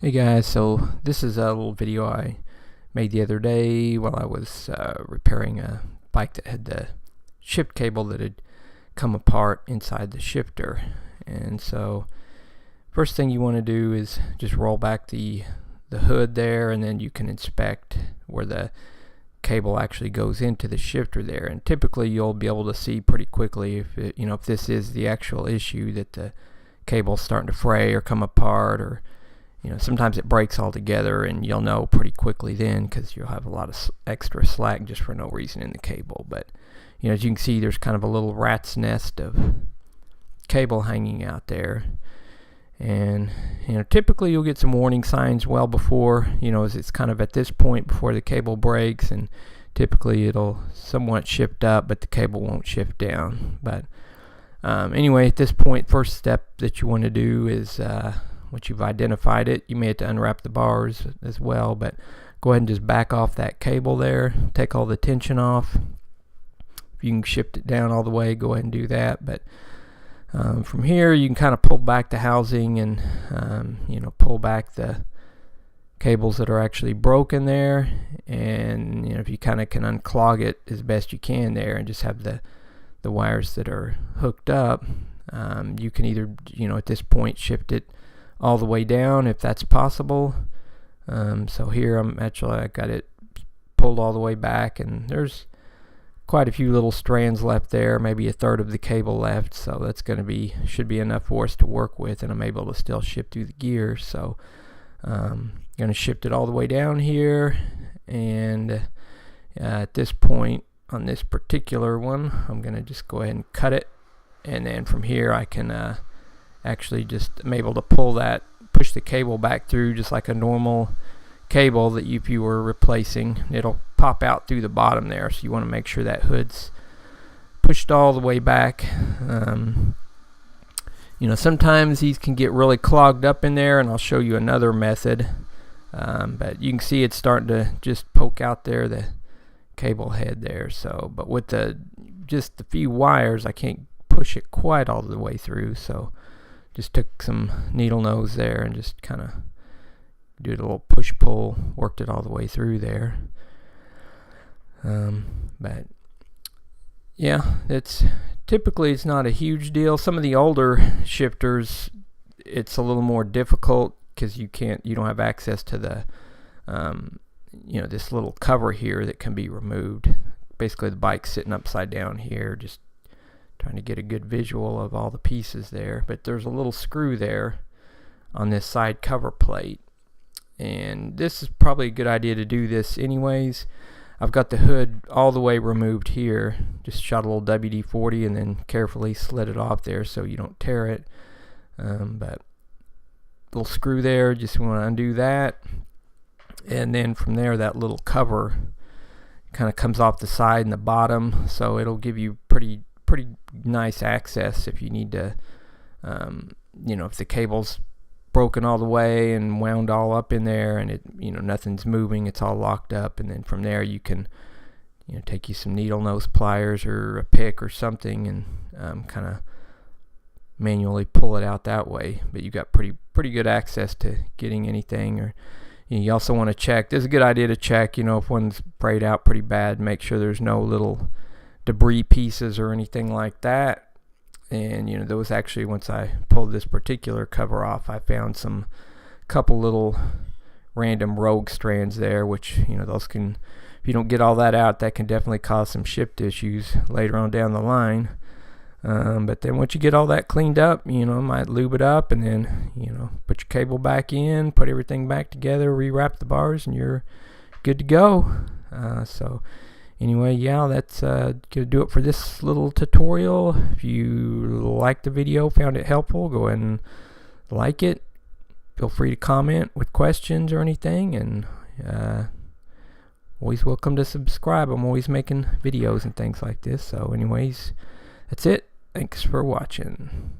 Hey guys, so this is a little video I made the other day while I was repairing a bike that had the shift cable that had come apart inside the shifter. And so first thing you want to do is just roll back the hood there, and then you can inspect where the cable actually goes into the shifter there. And typically you'll be able to see pretty quickly if this is the actual issue, that the cable's starting to fray or come apart, or sometimes it breaks altogether, and you'll know pretty quickly then because you'll have a lot of extra slack just for no reason in the cable. But as you can see, there's kind of a little rat's nest of cable hanging out there, and typically you'll get some warning signs well before, as it's kind of at this point before the cable breaks, and typically it'll somewhat shift up but the cable won't shift down. But anyway, at this point, first step that you want to do is once you've identified it, you may have to unwrap the bars as well, but go ahead and just back off that cable there, take all the tension off. If you can shift it down all the way, go ahead and do that. But from here you can kind of pull back the housing and pull back the cables that are actually broken there, and if you kind of can unclog it as best you can there and just have the wires that are hooked up, you can either at this point shift it all the way down if that's possible. So here I got it pulled all the way back, and there's quite a few little strands left there, maybe a third of the cable left, so that's should be enough for us to work with, and I'm able to still shift through the gears. So going to shift it all the way down here, and at this point on this particular one I'm going to just go ahead and cut it, and then from here I can actually I'm able to push the cable back through just like a normal cable that if you were replacing. It'll pop out through the bottom there, so you want to make sure that hood's pushed all the way back. Sometimes these can get really clogged up in there, and I'll show you another method, but you can see it's starting to just poke out there, the cable head there. So but with just the few wires, I can't push it quite all the way through, so just took some needle nose there and just kind of did a little push pull, worked it all the way through there. But yeah, it's not a huge deal. Some of the older shifters, it's a little more difficult because you don't have access to the this little cover here that can be removed. Basically the bike's sitting upside down here, just trying to get a good visual of all the pieces there. But there's a little screw there on this side cover plate, and this is probably a good idea to do this anyways. I've got the hood all the way removed here, just shot a little WD-40 and then carefully slid it off there so you don't tear it. But little screw there, just want to undo that, and then from there that little cover kind of comes off the side and the bottom, so it'll give you pretty nice access if you need to, if the cable's broken all the way and wound all up in there and it nothing's moving, it's all locked up, and then from there you can take you some needle nose pliers or a pick or something and kind of manually pull it out that way. But you got pretty good access to getting anything. Or you also want to check, this is a good idea to check, if one's frayed out pretty bad, make sure there's no little debris pieces or anything like that. And those actually, once I pulled this particular cover off, I found couple little random rogue strands there, which those can, if you don't get all that out, that can definitely cause some shift issues later on down the line. But then once you get all that cleaned up, might lube it up, and then put your cable back in, put everything back together, rewrap the bars, and you're good to go. So anyway, yeah, that's gonna do it for this little tutorial. If you liked the video, found it helpful, go ahead and like it. Feel free to comment with questions or anything, and always welcome to subscribe. I'm always making videos and things like this. So anyways, that's it. Thanks for watching.